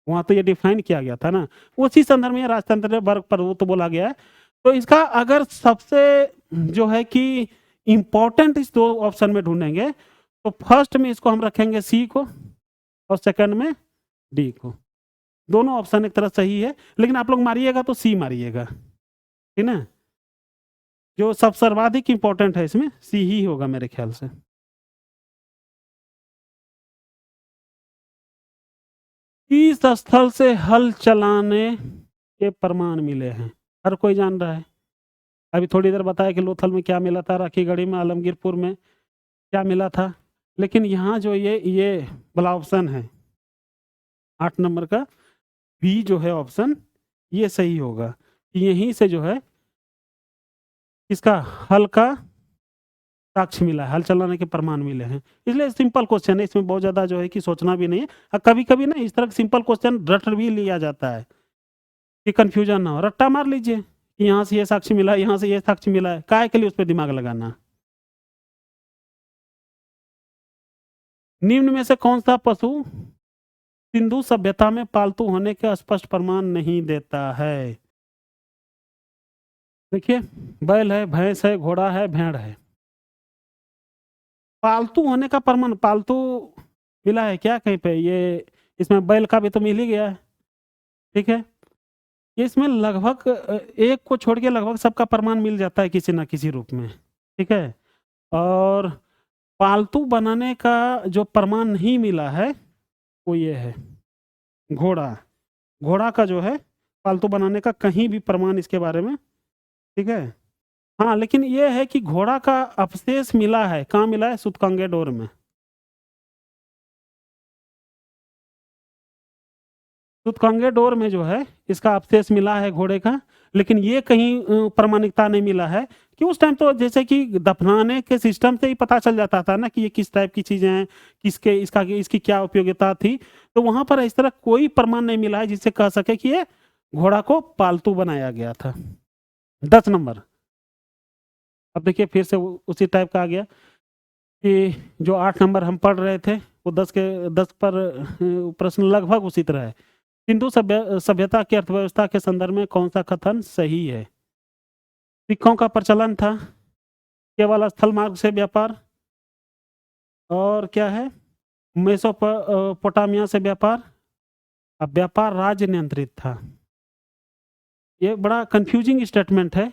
वहां तो ये डिफाइन किया गया था ना, उसी संदर्भ में राजतंत्र वर्ग पर वो तो बोला गया है। तो इसका अगर सबसे जो है कि इंपॉर्टेंट इस 2 ऑप्शन में ढूंढेंगे तो फर्स्ट में इसको हम रखेंगे सी को और सेकंड में डी को। दोनों ऑप्शन एक तरह सही है, लेकिन आप लोग मारिएगा तो सी मारिएगा, ठीक ना। जो सब सर्वाधिक इंपॉर्टेंट है इसमें सी ही होगा मेरे ख्याल से। इस स्थल से हल चलाने के प्रमाण मिले हैं, हर कोई जान रहा है। अभी थोड़ी देर बताया कि लोथल में क्या मिला था, राखीगढ़ी में, आलमगीरपुर में क्या मिला था, लेकिन यहाँ जो ये वाला ऑप्शन है 8 नंबर का बी जो है ऑप्शन, ये सही होगा। यहीं से जो है इसका हल का साक्ष्य मिला है, हल चलाने के प्रमाण मिले हैं। इसलिए सिंपल क्वेश्चन है, इसमें बहुत ज्यादा जो है कि सोचना भी नहीं है। कभी कभी ना इस तरह का सिंपल क्वेश्चन रट भी लिया जाता है कि कंफ्यूजन ना हो, रट्टा मार लीजिए कि यहाँ से ये साक्ष्य मिला है, यहाँ से ये साक्ष्य मिला है, काय के लिए उस पर दिमाग लगाना। निम्न में से कौन सा पशु सिंधु सभ्यता में पालतू होने के स्पष्ट प्रमाण नहीं देता है? देखिए, बैल है, भैंस है, घोड़ा है, भेड़ है। पालतू होने का प्रमाण पालतू मिला है क्या कहीं पे? ये इसमें बैल का भी तो मिल ही गया है, ठीक है। इसमें लगभग एक को छोड़ के लगभग सबका प्रमाण मिल जाता है किसी ना किसी रूप में, ठीक है। और पालतू बनाने का जो प्रमाण नहीं मिला है वो ये है घोड़ा। घोड़ा का जो है पालतू बनाने का कहीं भी प्रमाण इसके बारे में, ठीक है। हाँ, लेकिन ये है कि घोड़ा का अवशेष मिला है, कहाँ मिला है? सूतकांगेडोर में। सूतकांगेडोर में जो है इसका अवशेष मिला है घोड़े का, लेकिन ये कहीं प्रामाणिकता नहीं मिला है कि उस टाइम तो जैसे कि दफनाने के सिस्टम से ही पता चल जाता था ना कि ये किस टाइप की चीजें हैं, किसके इसका इसकी क्या उपयोगिता थी। तो वहां पर इस तरह कोई प्रमाण नहीं मिला है जिससे कह सके कि ये घोड़ा को पालतू बनाया गया था। 10 नंबर। अब देखिए फिर से उसी टाइप का आ गया कि जो 8 नंबर हम पढ़ रहे थे वो 10 पर प्रश्न लगभग उसी तरह है। सिंधु सभ्यता की अर्थव्यवस्था के संदर्भ में कौन सा कथन सही है? सिक्कों का प्रचलन था, केवल स्थल मार्ग से व्यापार, और क्या है मेसोपोटामिया से व्यापार, अब व्यापार राज्य नियंत्रित था। ये बड़ा कंफ्यूजिंग स्टेटमेंट है,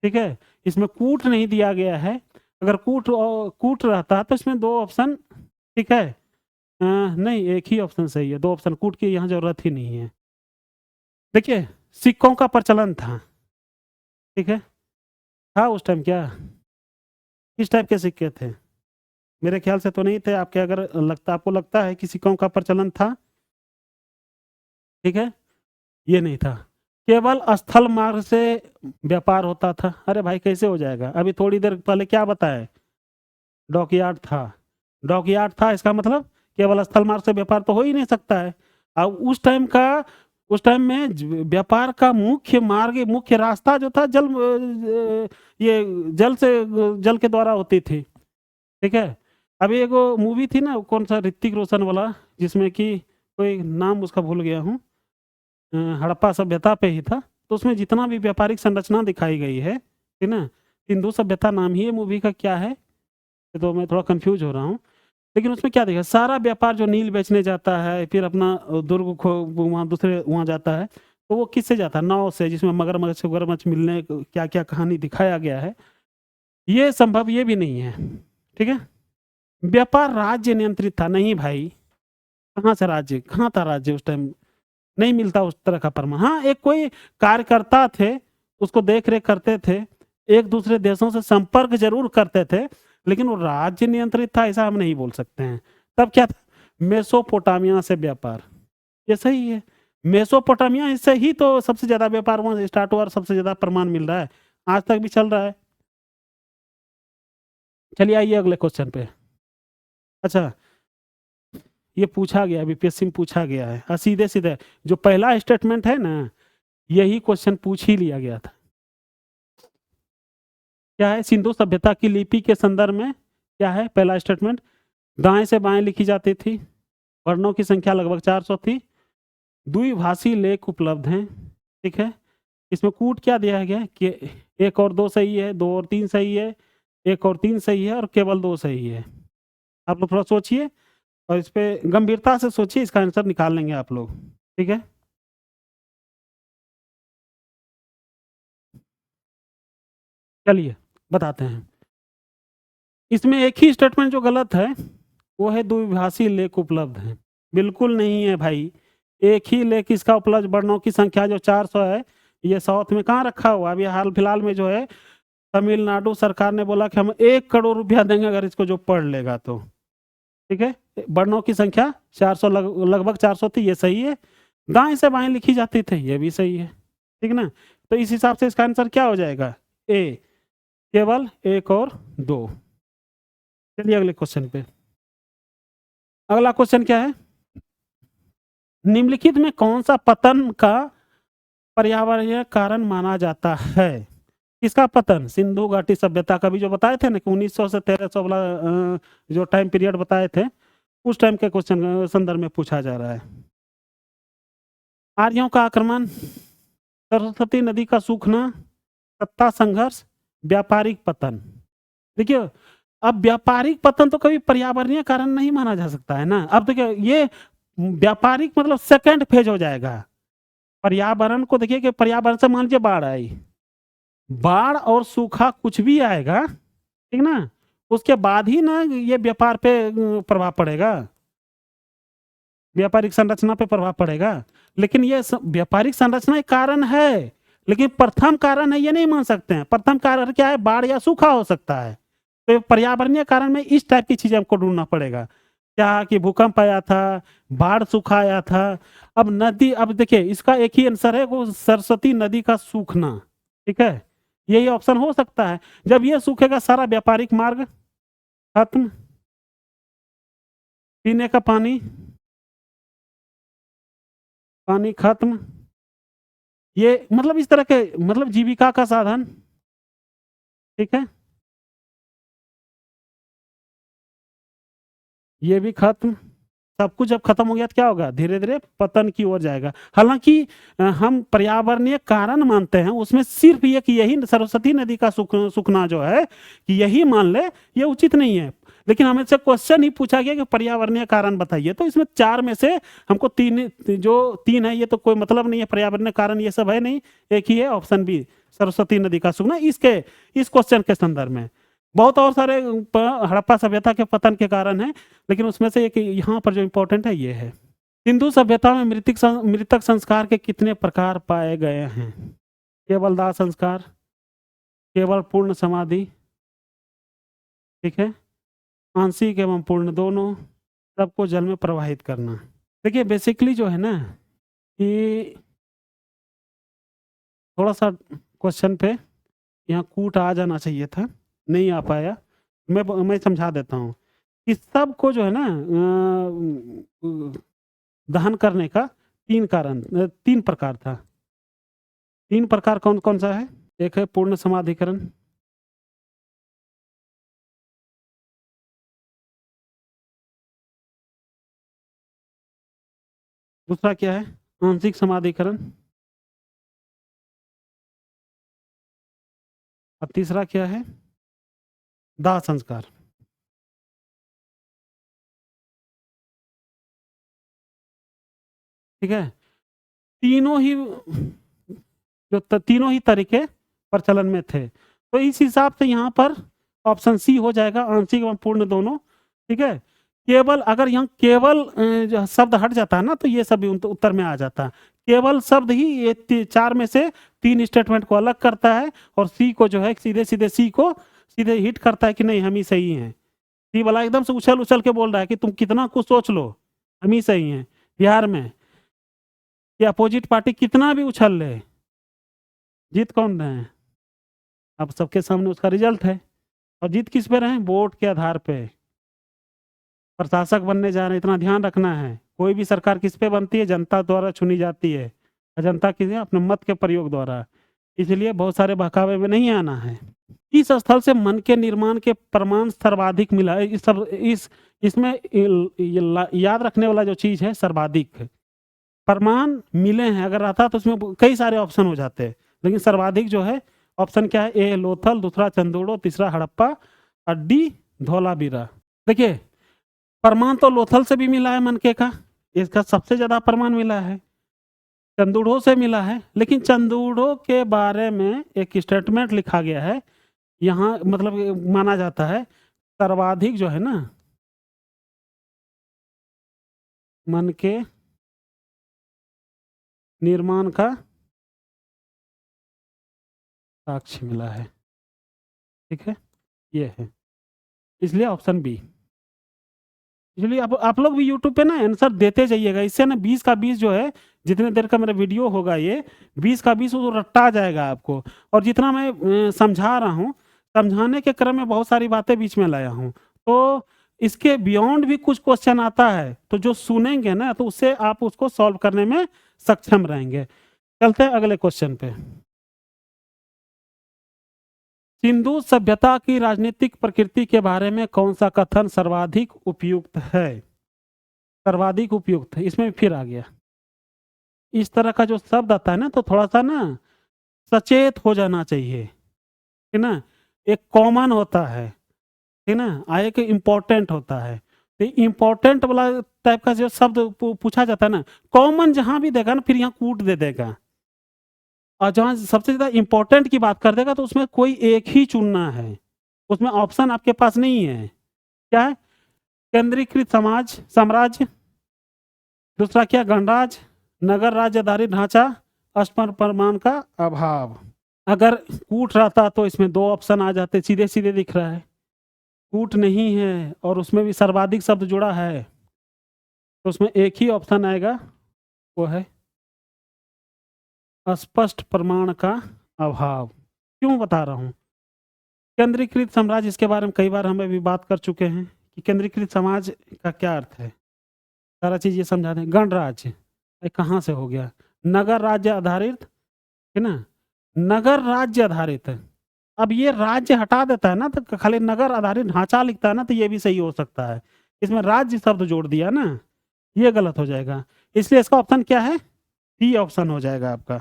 ठीक है। इसमें कूट नहीं दिया गया है। अगर कूट रहता तो इसमें 2 ऑप्शन, ठीक है। नहीं, एक ही ऑप्शन सही है, 2 ऑप्शन कूट की यहाँ जरूरत ही नहीं है। देखिए सिक्कों का प्रचलन था, ठीक है। था उस टाइम क्या, किस टाइप के सिक्के थे? मेरे ख्याल से तो नहीं थे। आपके अगर आपको लगता है कि सिक्कों का प्रचलन था, ठीक है, ये नहीं था। केवल स्थल मार्ग से व्यापार होता था। अरे भाई कैसे हो जाएगा? अभी थोड़ी देर पहले क्या बताया? डॉकयार्ड था। डॉकयार्ड था, इसका मतलब केवल स्थल मार्ग से व्यापार तो हो ही नहीं सकता है। अब उस टाइम में व्यापार का मुख्य मार्ग, मुख्य रास्ता जो था ये जल के द्वारा होती थी, ठीक है। अभी एक मूवी थी ना, कौन सा, ऋतिक रोशन वाला, जिसमें कि कोई नाम उसका भूल गया हूँ, हड़प्पा सभ्यता पे ही था। तो उसमें जितना भी व्यापारिक संरचना दिखाई गई है, ठीक ना, सिंधु सभ्यता नाम ही है मूवी का, क्या है तो मैं थोड़ा कंफ्यूज हो रहा हूँ। लेकिन उसमें क्या देखा, सारा व्यापार जो नील बेचने जाता है, फिर अपना दुर्ग वहाँ दूसरे वहाँ जाता है, तो वो किससे जाता है? नाव से, जिसमें मगरमच्छ मिलने क्या क्या कहानी दिखाया गया है। ये संभव ये भी नहीं है, ठीक है। व्यापार राज्य नियंत्रित था नहीं भाई, कहाँ से राज्य, कहाँ था राज्य उस टाइम? नहीं मिलता उस तरह का प्रमाण। हाँ, एक कोई कार्यकर्ता थे, उसको देख रेख करते थे, एक दूसरे देशों से संपर्क जरूर करते थे, लेकिन वो राज्य नियंत्रित था ऐसा हम नहीं बोल सकते हैं। तब क्या था? मेसोपोटामिया से व्यापार, ये सही है। मेसोपोटामिया, इससे ही तो सबसे ज्यादा व्यापार वहां स्टार्ट हुआ और सबसे ज्यादा प्रमाण मिल रहा है, आज तक भी चल रहा है। चलिए आइए अगले क्वेश्चन पे। अच्छा, ये पूछा गया, बीपीएससी में पूछा गया है, और सीधे सीधे जो पहला स्टेटमेंट है ना, यही क्वेश्चन पूछ ही लिया गया था। क्या है? सिंधु सभ्यता की लिपि के संदर्भ में क्या है पहला स्टेटमेंट? दाएं से बाएं लिखी जाती थी, वर्णों की संख्या लगभग 400 थी, द्विभाषी लेख उपलब्ध हैं, ठीक है। इसमें कूट क्या दिया गया कि 1 और 2 सही है, 2 और 3 सही है, 1 और 3 सही है, और केवल 2 सही है। आप लोग थोड़ा सोचिए और इस पे गंभीरता से सोचिए, इसका आंसर निकाल लेंगे आप लोग, ठीक है। चलिए बताते हैं। इसमें एक ही स्टेटमेंट जो गलत है वो है द्विभाषी लेख उपलब्ध है। बिल्कुल नहीं है भाई, एक ही लेख इसका उपलब्ध, वर्णों की संख्या जो 400 है, ये साउथ में कहाँ रखा हुआ? अभी हाल फिलहाल में जो है तमिलनाडु सरकार ने बोला कि हम 1 करोड़ रुपया देंगे अगर इसको जो पढ़ लेगा तो, ठीक है। वर्णों की संख्या 400, लगभग 400 थी, ये सही है। दाएं से बाएं लिखी जाती थी, ये भी सही है, ठीक ना। तो इस हिसाब से इसका आंसर क्या हो जाएगा? ए, केवल 1 और 2। चलिए अगले क्वेश्चन पे। अगला क्वेश्चन क्या है? निम्नलिखित में कौन सा पतन का पर्यावरणीय कारण माना जाता है? किसका पतन? सिंधु घाटी सभ्यता का भी जो बताए थे ना कि 1900 से 1300 वाला जो टाइम पीरियड बताए थे, उस टाइम के क्वेश्चन संदर्भ में पूछा जा रहा है। आर्यों का आक्रमण, सरस्वती नदी का सूखना, सत्ता संघर्ष, व्यापारिक पतन। देखिए, अब व्यापारिक पतन तो कभी पर्यावरणीय कारण नहीं माना जा सकता है ना। अब देखिए, ये व्यापारिक मतलब सेकंड फेज हो जाएगा, पर्यावरण को देखिए कि पर्यावरण से मान लीजिए बाढ़ आई, बाढ़ और सूखा कुछ भी आएगा, ठीक ना, उसके बाद ही ना ये व्यापार पे प्रभाव पड़ेगा, व्यापारिक संरचना पे प्रभाव पड़ेगा। लेकिन ये व्यापारिक संरचना एक कारण है, लेकिन प्रथम कारण है ये नहीं मान सकते हैं। प्रथम कारण क्या है? बाढ़ या सूखा हो सकता है। तो पर्यावरणीय कारण में इस टाइप की चीजें हमको ढूंढना पड़ेगा। क्या कि भूकंप आया था, बाढ़ सूखा आया था। अब नदी, अब देखिए इसका एक ही आंसर है, वो सरस्वती नदी का सूखना, ठीक है, यही ऑप्शन हो सकता है। जब ये सूखेगा सारा व्यापारिक मार्ग खत्म, पीने का पानी पानी खत्म, ये मतलब इस तरह के मतलब जीविका का साधन, ठीक है, ये भी खत्म। सब कुछ जब खत्म हो गया तो क्या होगा? धीरे धीरे पतन की ओर जाएगा। हालांकि हम पर्यावरणीय कारण मानते हैं, उसमें सिर्फ ये कि यही सरस्वती नदी का सूखना जो है कि यही मान ले, ये उचित नहीं है। लेकिन हमें से क्वेश्चन ही पूछा गया कि पर्यावरणीय कारण बताइए, तो इसमें चार में से हमको तीन है, ये तो कोई मतलब नहीं है, पर्यावरणीय कारण ये सब है नहीं, एक ही है ऑप्शन बी, सरस्वती नदी का सूखना। इस क्वेश्चन के संदर्भ में बहुत और सारे हड़प्पा सभ्यता के पतन के कारण है, लेकिन उसमें से एक यहाँ पर जो इम्पोर्टेंट है ये है। सिंधु सभ्यता में मृतक संस्कार के कितने प्रकार पाए गए हैं? केवल दाह संस्कार, केवल पूर्ण समाधि, ठीक है, आंशिक एवं पूर्ण दोनों, सबको जल में प्रवाहित करना। देखिए बेसिकली जो है ना कि थोड़ा सा क्वेश्चन पे यहाँ कूट आ जाना चाहिए था, नहीं आ पाया। मैं समझा देता हूँ कि सबको जो है ना दहन करने का तीन प्रकार था। तीन प्रकार कौन कौन सा है? एक है पूर्ण समाधिकरण, दूसरा क्या है? आंशिक समाधिकरण, और तीसरा क्या है? दाह संस्कार। ठीक है, तीनों ही तीनों ही तरीके प्रचलन में थे, तो इस हिसाब से यहाँ पर ऑप्शन सी हो जाएगा, आंशिक एवं पूर्ण दोनों। ठीक है, केवल अगर यहाँ केवल जो शब्द हट जाता है ना तो ये सब उत्तर में आ जाता है। केवल शब्द ही ये चार में से तीन स्टेटमेंट को अलग करता है, और सी को जो है सीधे सीधे सी को सीधे हिट करता है कि नहीं हम ही सही हैं। सी वाला एकदम से उछल उछल के बोल रहा है कि तुम कितना कुछ सोच लो, हम ही सही हैं। बिहार में ये अपोजिट पार्टी कितना भी उछल ले, जीत कौन रहे हैं? अब सबके सामने उसका रिजल्ट है। और जीत किस पे रहे हैं? वोट के आधार पे। प्रशासक बनने जा रहे हैं, इतना ध्यान रखना है। कोई भी सरकार किस पे बनती है? जनता द्वारा चुनी जाती है, और जनता किसे? अपने मत के प्रयोग द्वारा। इसलिए बहुत सारे बहकावे में नहीं आना है। इस स्थल से मन के निर्माण के प्रमाण सर्वाधिक मिला है। इसमें याद रखने वाला जो चीज है सर्वाधिक प्रमाण मिले हैं, अगर आता तो उसमें कई सारे ऑप्शन हो जाते हैं, लेकिन सर्वाधिक जो है ऑप्शन क्या है? ए लोथल, दूसरा चंदोड़ो, तीसरा हड़प्पा, और डी धोलावीरा। देखिए प्रमाण तो लोथल से भी मिला है मनके का, इसका सबसे ज्यादा प्रमाण मिला है। चंदूढ़ो से मिला है, लेकिन चंदूढ़ो के बारे में एक स्टेटमेंट लिखा गया है यहाँ, मतलब माना जाता है सर्वाधिक जो है ना मन के निर्माण का साक्ष्य मिला है। ठीक है, ये है, इसलिए ऑप्शन बी। इसलिए आप लोग भी यूट्यूब पे ना आंसर देते जाइएगा, इससे ना 20 का 20 जो है, जितने देर का मेरा वीडियो होगा ये 20 का 20 वो रट्टा जाएगा आपको। और जितना मैं समझा रहा हूँ, समझाने के क्रम में बहुत सारी बातें बीच में लाया हूँ, तो इसके बियॉन्ड भी कुछ क्वेश्चन आता है, तो जो सुनेंगे ना तो उससे आप उसको सॉल्व करने में सक्षम रहेंगे। चलते हैं अगले क्वेश्चन पे। सिंधु सभ्यता की राजनीतिक प्रकृति के बारे में कौन सा कथन सर्वाधिक उपयुक्त है? सर्वाधिक उपयुक्त है, इसमें फिर आ गया। इस तरह का जो शब्द आता है ना तो थोड़ा सा ना सचेत हो जाना चाहिए, है ना। एक कॉमन होता है, ठीक ना, एक इम्पोर्टेंट होता है। तो इंपॉर्टेंट वाला टाइप का जो शब्द पूछा जाता है ना, कॉमन जहां भी देगा ना फिर यहाँ कूट दे देगा, और जहां सबसे ज्यादा इंपॉर्टेंट की बात कर देगा तो उसमें कोई एक ही चुनना है, उसमें ऑप्शन आपके पास नहीं है। क्या है? केंद्रीकृत समाज साम्राज्य, दूसरा क्या गणराज, नगर राज्य आधारित ढांचा, अष्टम प्रमाण का अभाव। अगर कूट रहता तो इसमें दो ऑप्शन आ जाते, सीधे सीधे दिख रहा है। कूट नहीं है और उसमें भी सर्वाधिक शब्द जुड़ा है, तो उसमें एक ही ऑप्शन आएगा, वो है अस्पष्ट प्रमाण का अभाव। क्यों बता रहा हूं? केंद्रीकृत साम्राज्य, इसके बारे में कई बार हम अभी बात कर चुके हैं कि केंद्रीकृत समाज का क्या अर्थ है, सारा चीज ये समझा दें। गणराज्य ये कहाँ से हो गया? नगर राज्य आधारित है ना, नगर राज्य आधारित है। अब ये राज्य हटा देता है ना तो खाली नगर आधारित ढांचा लिखता है ना, तो ये भी सही हो सकता है। इसमें राज्य शब्द जोड़ दिया ना, ये गलत हो जाएगा। इसलिए इसका ऑप्शन क्या है? डी ऑप्शन हो जाएगा आपका।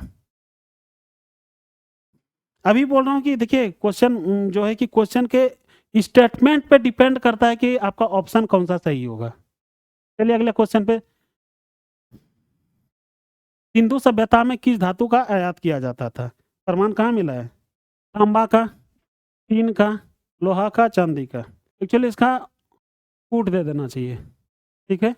अभी बोल रहा हूँ कि देखिए क्वेश्चन जो है कि क्वेश्चन के स्टेटमेंट पे डिपेंड करता है कि आपका ऑप्शन कौन सा सही होगा। चलिए अगले क्वेश्चन पे। सिंधु सभ्यता में किस धातु का आयात किया जाता था? प्रमाण कहाँ मिला है? तांबा का, टीन का, लोहा का, चांदी का। एक्चुअली इसका कूट दे देना चाहिए, ठीक है।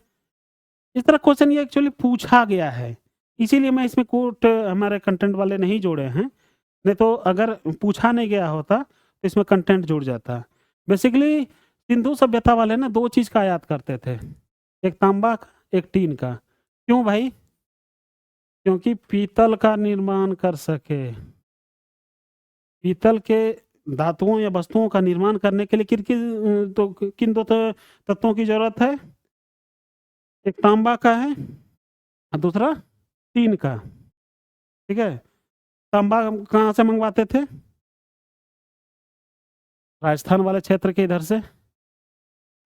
इस तरह क्वेश्चन ये एक्चुअली पूछा गया है, इसीलिए मैं इसमें कूट हमारे कंटेंट वाले नहीं जोड़े हैं, नहीं तो अगर पूछा नहीं गया होता तो इसमें कंटेंट जुड़ जाता। बेसिकली सिंधु सभ्यता वाले ना दो चीज का आयात करते थे, एक तांबा का, एक टीन का। क्यों भाई? क्योंकि पीतल का निर्माण कर सके। पीतल के धातुओं या वस्तुओं का निर्माण करने के लिए किन दो तत्वों की जरूरत है? एक तांबा का है और दूसरा टीन का, ठीक है। तांबा कहाँ से मंगवाते थे? राजस्थान वाले क्षेत्र के इधर से।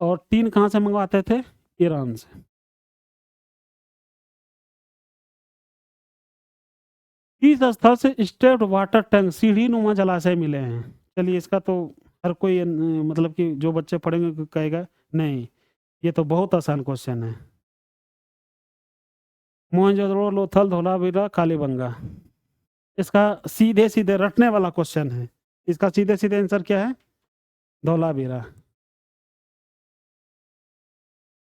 और टीन कहाँ से मंगवाते थे? ईरान से। किस स्थल से स्टेप्ड वाटर टैंक, सीढ़ी नुमा जलाशय मिले हैं? चलिए इसका तो हर कोई मतलब कि जो बच्चे पढ़ेंगे कहेगा नहीं, ये तो बहुत आसान क्वेश्चन है। मोहनजोदड़ो, लोथल, धोलावीरा, कालीबंगा। इसका सीधे सीधे रटने वाला क्वेश्चन है, इसका सीधे सीधे आंसर क्या है? धोलावीरा।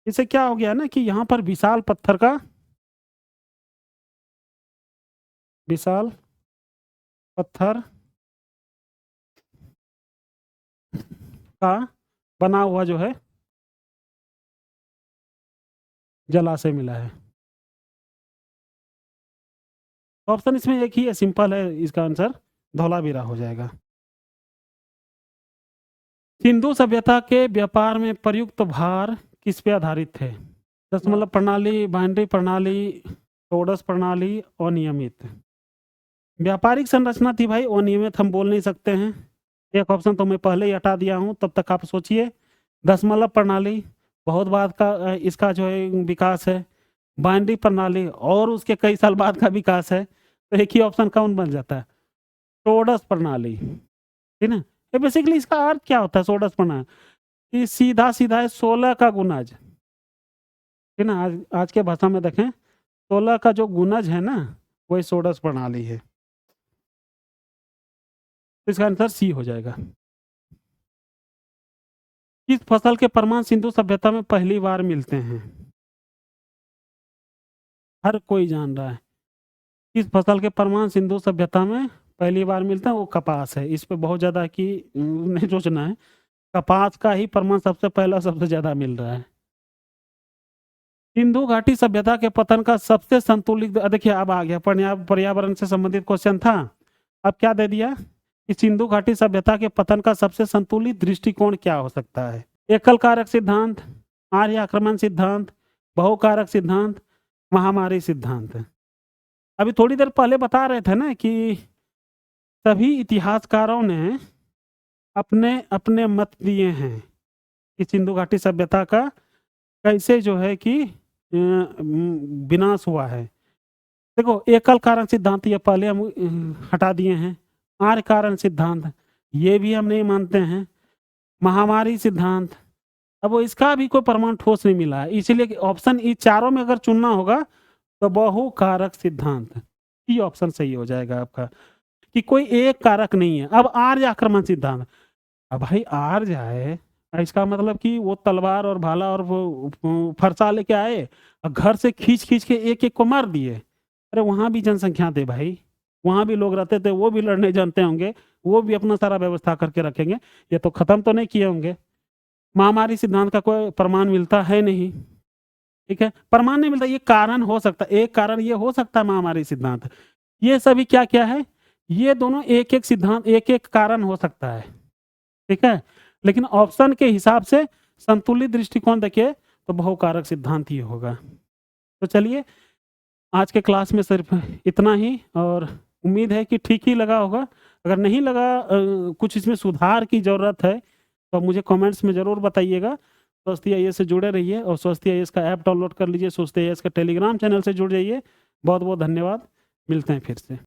इससे क्या हो गया ना कि यहाँ पर विशाल पत्थर का, विशाल पत्थर का बना हुआ जो है जलाशय मिला है। ऑप्शन इसमें एक ही है, सिंपल है, इसका आंसर धौलावीरा हो जाएगा। सिंधु सभ्यता के व्यापार में प्रयुक्त भार किस पे आधारित थे? दशमलव प्रणाली, बाइनरी प्रणाली, टोडस प्रणाली, अनियमित। व्यापारिक संरचना थी भाई, अनियमित हम बोल नहीं सकते हैं। एक ऑप्शन तो मैं पहले ही हटा दिया हूं, तब तक आप सोचिए। दशमलव प्रणाली बहुत बाद का इसका जो है विकास है। बाइनरी प्रणाली और उसके कई साल बाद का विकास है, तो एक ही ऑप्शन कौन बन जाता है? टोडस प्रणाली, ठीक ना। ये बेसिकली इसका अर्थ क्या होता है सोडस प्रणाली? कि सीधा सीधा है 16 का गुणज, ठीक ना। आज के भाषा में देखें 16 का जो गुणज है ना, वही सोडस प्रणाली है। तो इसका आंसर सी हो जाएगा। किस फसल के प्रमाण सिंधु सभ्यता में पहली बार मिलते हैं? हर कोई जान रहा है। किस फसल के प्रमाण सिंधु सभ्यता में पहली बार मिलते हैं? वो कपास है। इस पे बहुत ज्यादा की नहीं सोचना है, कपास का ही प्रमाण सबसे पहला सबसे ज्यादा मिल रहा है। सिंधु घाटी सभ्यता के पतन का सबसे संतुलित, देखिए अब आ गया पर्यावरण से संबंधित क्वेश्चन था, अब क्या दे दिया कि सिंधु घाटी सभ्यता के पतन का सबसे संतुलित दृष्टिकोण क्या हो सकता है? एकल कारक सिद्धांत, आर्य आक्रमण सिद्धांत, बहुकारक सिद्धांत, महामारी सिद्धांत। अभी थोड़ी देर पहले बता रहे थे ना कि सभी इतिहासकारों ने अपने अपने मत दिए हैं कि सिंधु घाटी सभ्यता का कैसे जो है कि विनाश हुआ है। देखो एकल कारण सिद्धांत ये पहले हम हटा दिए हैं। आर्य कारण सिद्धांत ये भी हम नहीं मानते हैं। महामारी सिद्धांत अब वो इसका भी कोई प्रमाण ठोस नहीं मिला है, इसलिए ऑप्शन ई चारों में अगर चुनना होगा तो बहुकारक सिद्धांत ई ऑप्शन सही हो जाएगा आपका, कि कोई एक कारक नहीं है। अब आर्य आक्रमण सिद्धांत, अब भाई आर्य आए, इसका मतलब कि वो तलवार और भाला और वो फरसा लेके आए और घर से खींच-खींच के एक-एक को मार दिए। अरे वहाँ भी जनसंख्या थे भाई, वहाँ भी लोग रहते थे, वो भी लड़ने जानते होंगे, वो भी अपना सारा व्यवस्था करके रखेंगे, ये तो खत्म तो नहीं किए होंगे। महामारी सिद्धांत का कोई प्रमाण मिलता है नहीं, ठीक है? प्रमाण नहीं मिलता, ये कारण हो सकता है, एक कारण ये हो सकता है महामारी सिद्धांत। ये सभी क्या-क्या है? ये दोनों एक-एक सिद्धांत, एक-एक कारण हो सकता है, ठीक है? लेकिन ऑप्शन के हिसाब से संतुलित दृष्टिकोण देखिए तो बहुकारक सिद्धांत ही होगा। तो चलिए आज के क्लास में सिर्फ इतना ही, और उम्मीद है कि ठीक ही लगा होगा। अगर नहीं लगा, कुछ इसमें सुधार की ज़रूरत है तो मुझे कमेंट्स में ज़रूर बताइएगा। स्वस्ति आईएएस से जुड़े रहिए और स्वस्ति आईएएस का ऐप डाउनलोड कर लीजिए, स्वस्ति आईएएस का टेलीग्राम चैनल से जुड़ जाइए। बहुत-बहुत धन्यवाद, मिलते हैं फिर से।